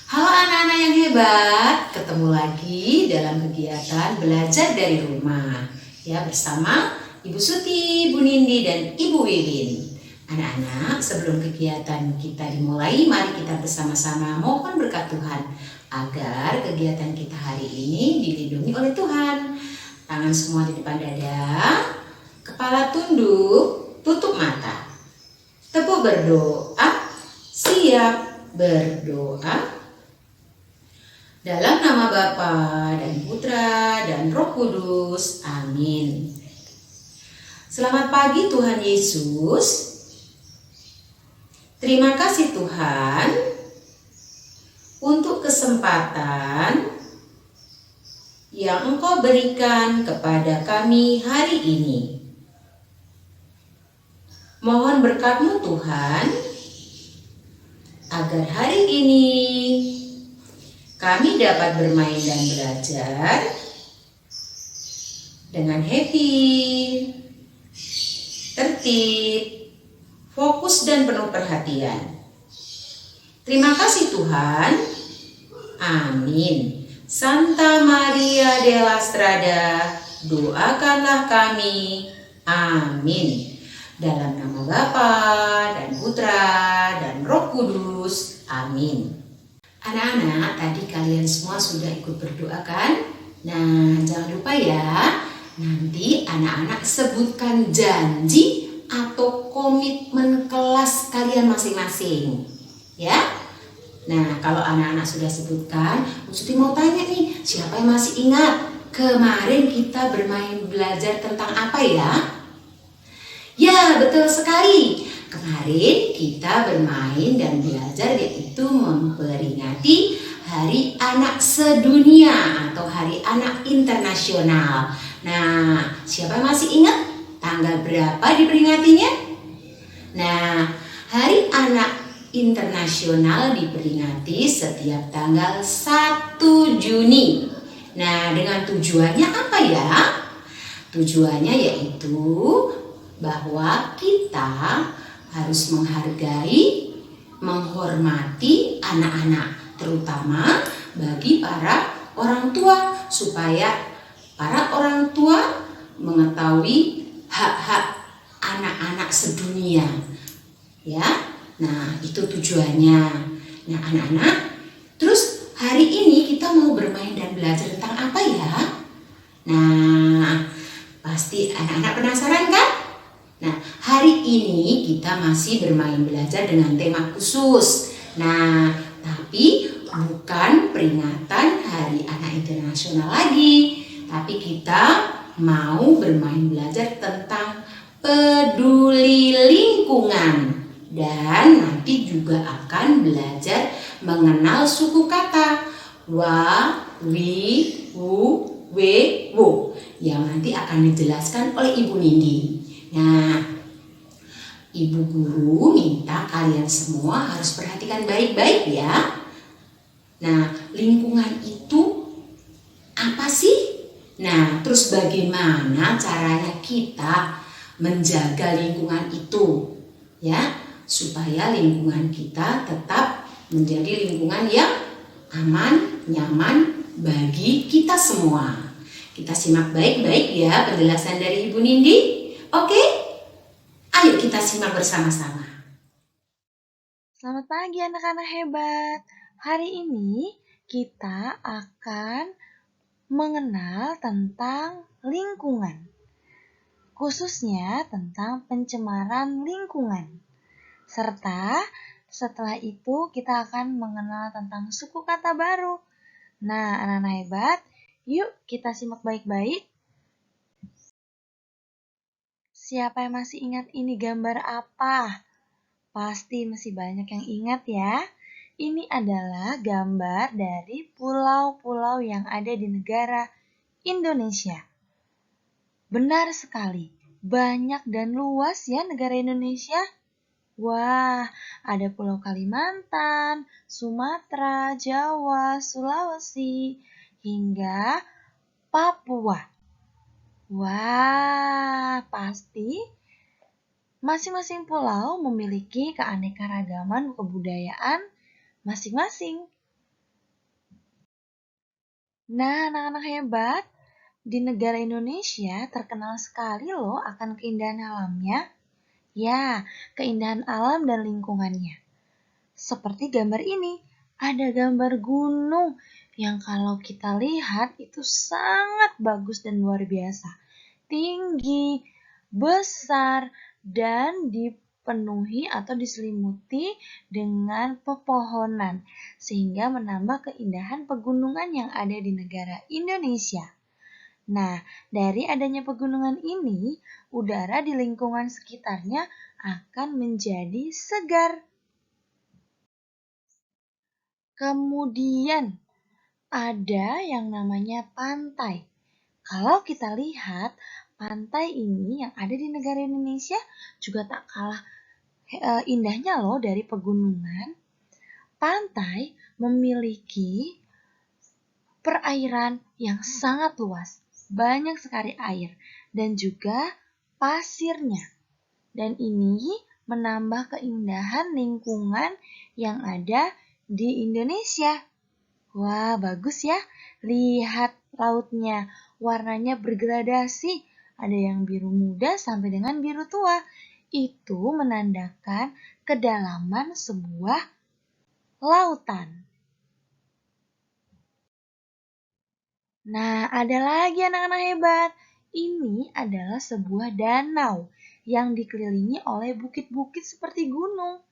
Halo anak-anak yang hebat, ketemu lagi dalam kegiatan belajar dari rumah ya bersama Ibu Suti, Bu Nindi, dan Ibu Wiwin. Anak-anak, sebelum kegiatan kita dimulai, mari kita bersama-sama mohon berkat Tuhan agar kegiatan kita hari ini dilindungi oleh Tuhan. Tangan semua di depan dada, kepala tunduk, tutup mata. Tepuh berdoa, siap berdoa. Dalam nama Bapa dan Putra dan Roh Kudus. Amin. Selamat pagi Tuhan Yesus. Terima kasih Tuhan untuk kesempatan yang Engkau berikan kepada kami hari ini. Mohon berkat-Mu Tuhan agar hari ini kami dapat bermain dan belajar dengan happy, tertib, fokus dan penuh perhatian. Terima kasih Tuhan. Amin. Santa Maria della Strada, doakanlah kami. Amin. Dalam nama Bapa dan Putra dan Roh Kudus. Amin. Anak-anak, tadi kalian semua sudah ikut berdoa kan? Nah, jangan lupa ya, nanti anak-anak sebutkan janji atau komitmen kelas kalian masing-masing. Ya? Nah, kalau anak-anak sudah sebutkan, Bu Suti mau tanya nih, siapa yang masih ingat kemarin kita bermain belajar tentang apa ya? Ya, betul sekali. Kemarin kita bermain dan belajar yaitu memperingati Hari Anak Sedunia atau Hari Anak Internasional. Nah, siapa yang masih ingat tanggal berapa diperingatinya? Nah, Hari Anak Internasional diperingati setiap tanggal 1 Juni. Nah, dengan tujuannya apa ya? Tujuannya yaitu bahwa kita harus menghargai, menghormati anak-anak, terutama bagi para orang tua, supaya para orang tua mengetahui hak-hak anak-anak sedunia. Ya, nah itu tujuannya. Nah anak-anak, terus hari ini kita mau bermain dan belajar tentang apa ya? Nah, pasti anak-anak penasaran kan? Nah, hari ini kita masih bermain belajar dengan tema khusus. Nah, tapi bukan peringatan Hari Anak Internasional lagi, tapi kita mau bermain belajar tentang peduli lingkungan. Dan nanti juga akan belajar mengenal suku kata wa, wi, wu, we, wo yang nanti akan dijelaskan oleh Ibu Nindi. Nah, Ibu Guru minta kalian semua harus perhatikan baik-baik ya. Nah, lingkungan itu apa sih? Nah, terus bagaimana caranya kita menjaga lingkungan itu? Ya, supaya lingkungan kita tetap menjadi lingkungan yang aman, nyaman bagi kita semua. Kita simak baik-baik ya penjelasan dari Ibu Nindi. Oke? Ayo kita simak bersama-sama. Selamat pagi anak-anak hebat. Hari ini kita akan mengenal tentang lingkungan. Khususnya tentang pencemaran lingkungan. Serta setelah itu kita akan mengenal tentang suku kata baru. Nah, anak-anak hebat, yuk kita simak baik-baik. Siapa yang masih ingat ini gambar apa? Pasti masih banyak yang ingat ya. Ini adalah gambar dari pulau-pulau yang ada di negara Indonesia. Benar sekali, banyak dan luas ya negara Indonesia. Wah, ada Pulau Kalimantan, Sumatera, Jawa, Sulawesi, hingga Papua. Wah, pasti masing-masing pulau memiliki keanekaragaman kebudayaan masing-masing. Nah, anak-anak hebat, di negara Indonesia terkenal sekali loh akan keindahan alamnya. Ya, keindahan alam dan lingkungannya. Seperti gambar ini, ada gambar gunung yang kalau kita lihat itu sangat bagus dan luar biasa. Tinggi, besar, dan dipenuhi atau diselimuti dengan pepohonan, sehingga menambah keindahan pegunungan yang ada di negara Indonesia. Nah, dari adanya pegunungan ini, udara di lingkungan sekitarnya akan menjadi segar. Kemudian ada yang namanya pantai. Kalau kita lihat, pantai ini yang ada di negara Indonesia juga tak kalah indahnya loh dari pegunungan. Pantai memiliki perairan yang sangat luas, banyak sekali air, dan juga pasirnya. Dan ini menambah keindahan lingkungan yang ada di Indonesia. Wah, bagus ya. Lihat lautnya, warnanya bergradasi. Ada yang biru muda sampai dengan biru tua. Itu menandakan kedalaman sebuah lautan. Nah, ada lagi anak-anak hebat. Ini adalah sebuah danau yang dikelilingi oleh bukit-bukit seperti gunung.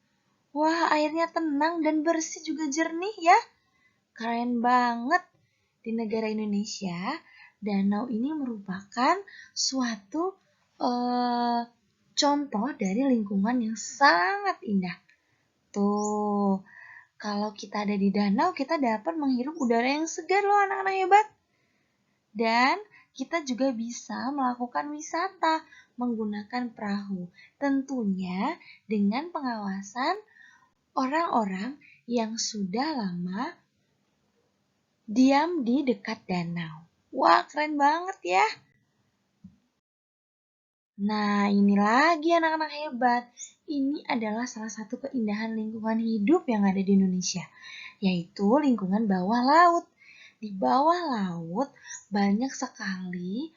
Wah, airnya tenang dan bersih juga jernih ya. Keren banget. Di negara Indonesia, danau ini merupakan suatu contoh dari lingkungan yang sangat indah. Tuh, kalau kita ada di danau, kita dapat menghirup udara yang segar loh anak-anak hebat. Dan kita juga bisa melakukan wisata menggunakan perahu. Tentunya dengan pengawasan orang-orang yang sudah lama diam di dekat danau. Wah, keren banget ya. Nah, ini lagi anak-anak hebat. Ini adalah salah satu keindahan lingkungan hidup yang ada di Indonesia, yaitu lingkungan bawah laut. Di bawah laut banyak sekali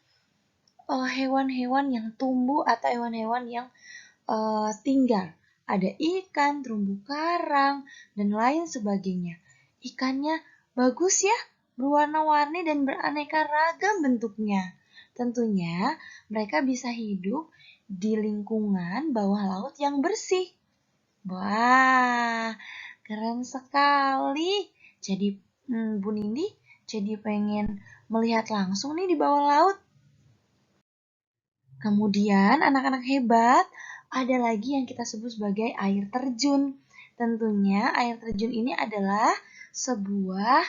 hewan-hewan yang tumbuh atau hewan-hewan yang tinggal. Ada ikan, terumbu karang, dan lain sebagainya. Ikannya bagus ya, berwarna-warni dan beraneka ragam bentuknya. Tentunya mereka bisa hidup di lingkungan bawah laut yang bersih. Wah, keren sekali. Jadi Bu Nindi jadi pengen melihat langsung nih di bawah laut. Kemudian anak-anak hebat, ada lagi yang kita sebut sebagai air terjun. Tentunya air terjun ini adalah sebuah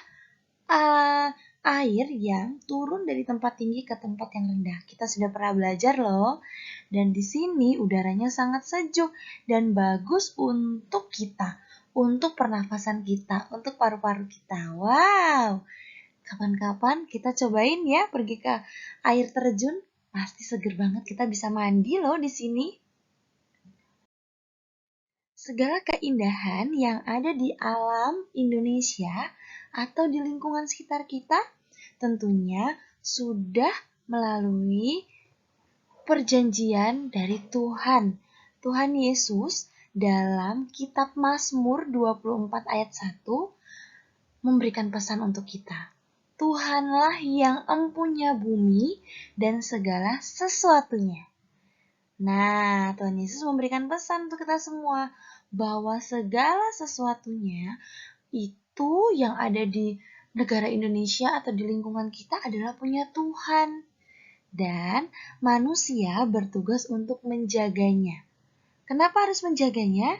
air yang turun dari tempat tinggi ke tempat yang rendah. Kita sudah pernah belajar loh. Dan di sini udaranya sangat sejuk dan bagus untuk kita, untuk pernafasan kita, untuk paru-paru kita. Wow, kapan-kapan kita cobain ya pergi ke air terjun. Pasti seger banget, kita bisa mandi loh di sini. Segala keindahan yang ada di alam Indonesia atau di lingkungan sekitar kita tentunya sudah melalui perjanjian dari Tuhan. Tuhan Yesus dalam kitab Mazmur 24 ayat 1 memberikan pesan untuk kita. Tuhanlah yang empunya bumi dan segala sesuatunya. Nah, Tuhan Yesus memberikan pesan untuk kita semua bahwa segala sesuatunya itu yang ada di negara Indonesia atau di lingkungan kita adalah punya Tuhan. Dan manusia bertugas untuk menjaganya. Kenapa harus menjaganya?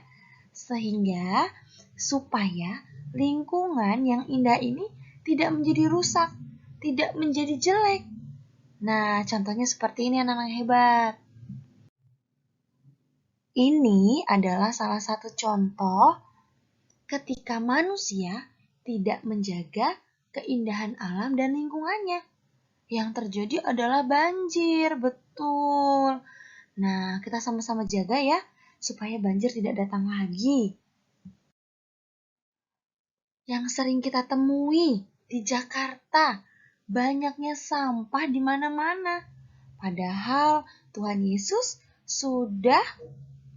Sehingga supaya lingkungan yang indah ini tidak menjadi rusak, tidak menjadi jelek. Nah, contohnya seperti ini anak-anak hebat. Ini adalah salah satu contoh ketika manusia tidak menjaga keindahan alam dan lingkungannya. Yang terjadi adalah banjir, betul. Nah, kita sama-sama jaga ya, supaya banjir tidak datang lagi. Yang sering kita temui di Jakarta, banyaknya sampah di mana-mana. Padahal Tuhan Yesus sudah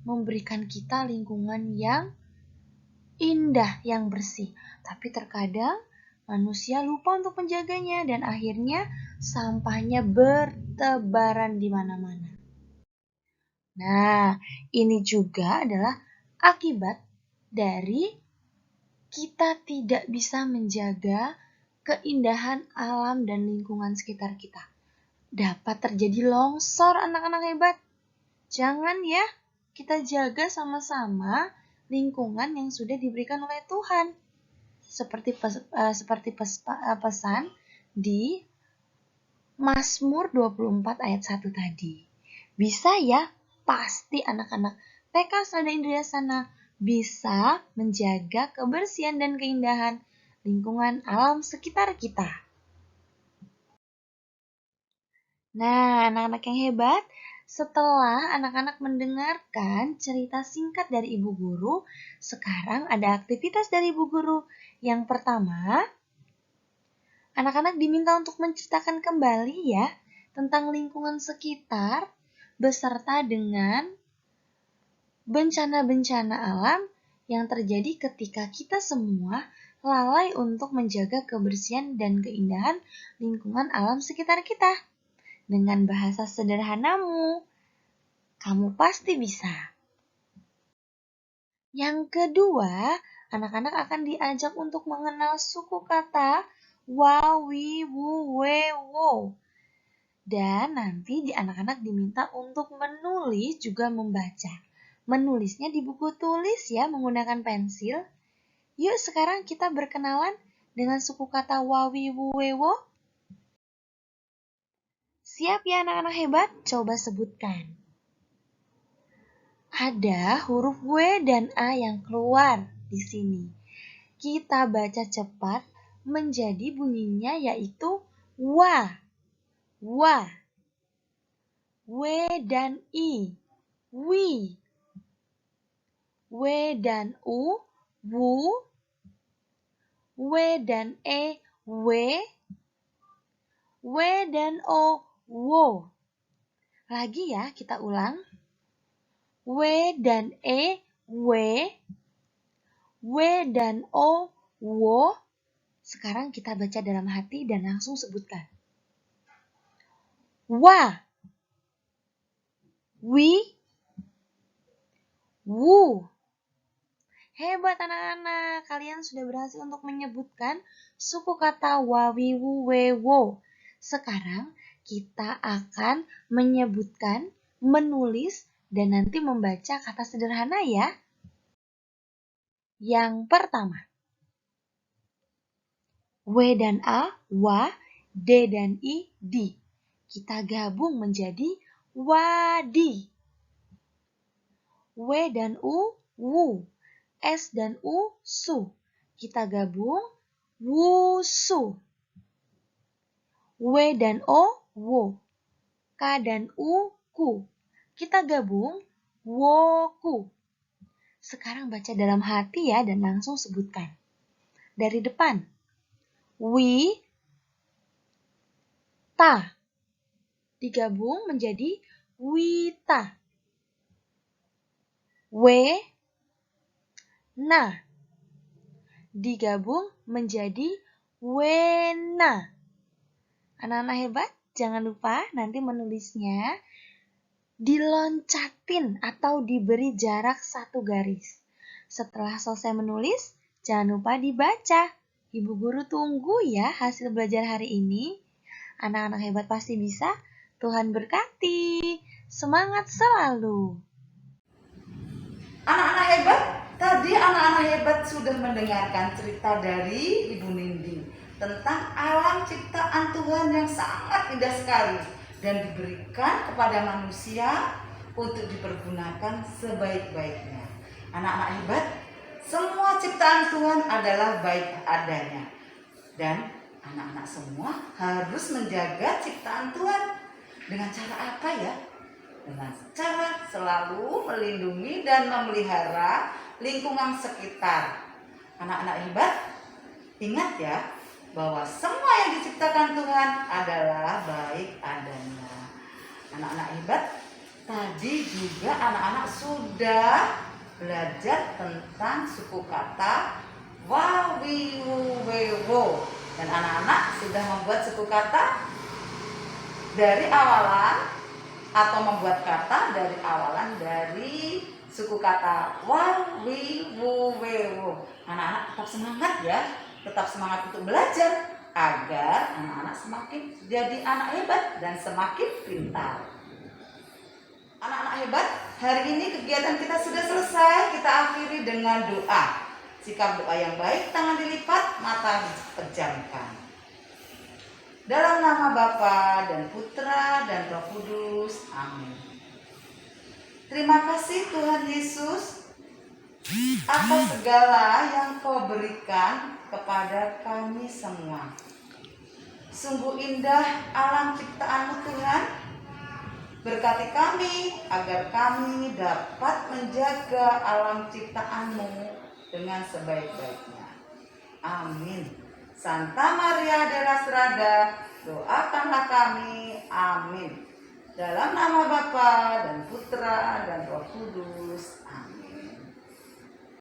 memberikan kita lingkungan yang indah, yang bersih. Tapi terkadang manusia lupa untuk menjaganya dan akhirnya sampahnya bertebaran di mana-mana. Nah, ini juga adalah akibat dari kita tidak bisa menjaga keindahan alam dan lingkungan sekitar kita. Dapat terjadi longsor, anak-anak hebat. Jangan ya, kita jaga sama-sama lingkungan yang sudah diberikan oleh Tuhan. Seperti pesan di Mazmur 24 ayat 1 tadi. Bisa ya, pasti anak-anak TK Selada Indraya Sana bisa menjaga kebersihan dan keindahan lingkungan alam sekitar kita. Nah, anak-anak yang hebat, setelah anak-anak mendengarkan cerita singkat dari Ibu Guru, sekarang ada aktivitas dari Ibu Guru. Yang pertama, anak-anak diminta untuk menceritakan kembali ya tentang lingkungan sekitar beserta dengan bencana-bencana alam yang terjadi ketika kita semua lalai untuk menjaga kebersihan dan keindahan lingkungan alam sekitar kita. Dengan bahasa sederhanamu, kamu pasti bisa. Yang kedua, anak-anak akan diajak untuk mengenal suku kata wa, wi, wu, we, wo. Dan nanti anak-anak diminta untuk menulis juga membaca. Menulisnya di buku tulis ya menggunakan pensil. Yuk sekarang kita berkenalan dengan suku kata wa, wi, wu, we, wo. Siap ya anak-anak hebat? Coba sebutkan. Ada huruf W dan A yang keluar di sini. Kita baca cepat menjadi bunyinya yaitu wa. Wa. W dan I. Wi. W dan U. Wu. W dan E. We. W dan O. Wo. Lagi ya, kita ulang. W dan E. We. W dan O. Wo. Sekarang kita baca dalam hati dan langsung sebutkan. Wa. Wi. Wu. Hebat anak-anak, kalian sudah berhasil untuk menyebutkan suku kata wa, wi, wu, we, wo. Sekarang kita akan menyebutkan, menulis, dan nanti membaca kata sederhana ya. Yang pertama, W dan A, wa, D dan I, di. Kita gabung menjadi wadi. W dan U, wu. S dan U, su. Kita gabung wusu. W dan O, wo. K dan U, ku. Kita gabung woku. Sekarang baca dalam hati ya dan langsung sebutkan. Dari depan. Wi, ta. Digabung menjadi wita. W, na. Digabung menjadi wena. Anak-anak hebat, jangan lupa nanti menulisnya diloncatin atau diberi jarak 1 garis. Setelah selesai menulis, jangan lupa dibaca. Ibu guru tunggu ya hasil belajar hari ini. Anak-anak hebat pasti bisa. Tuhan berkati. Semangat selalu. Anak-anak hebat, tadi anak-anak hebat sudah mendengarkan cerita dari Ibu Nindi tentang alam ciptaan Tuhan yang sangat indah sekali dan diberikan kepada manusia untuk dipergunakan sebaik-baiknya. Anak-anak hebat, semua ciptaan Tuhan adalah baik adanya dan anak-anak semua harus menjaga ciptaan Tuhan. Dengan cara apa ya? Dengan cara selalu melindungi dan memelihara lingkungan sekitar. Anak-anak hebat, ingat ya, bahwa semua yang diciptakan Tuhan adalah baik adanya. Anak-anak hebat, tadi juga anak-anak sudah belajar tentang suku kata wa, wi, wu, we, wo. Dan anak-anak sudah membuat suku kata dari awalan atau membuat kata dari awalan dari suku kata wa, wi, wu, we, wo. Anak-anak tetap semangat ya, tetap semangat untuk belajar agar anak-anak semakin jadi anak hebat dan semakin pintar. Anak-anak hebat, hari ini kegiatan kita sudah selesai. Kita akhiri dengan doa. Sikap doa yang baik, tangan dilipat, mata dipejamkan. Dalam nama Bapa dan Putra dan Roh Kudus. Amin. Terima kasih Tuhan Yesus atas segala yang Kau berikan kepada kami semua. Sungguh indah alam ciptaan-Mu Tuhan. Berkati kami agar kami dapat menjaga alam ciptaan-Mu dengan sebaik-baiknya. Amin. Santa Maria della Strada, doakanlah kami. Amin. Dalam nama Bapa dan Putra dan Roh Kudus. Amin.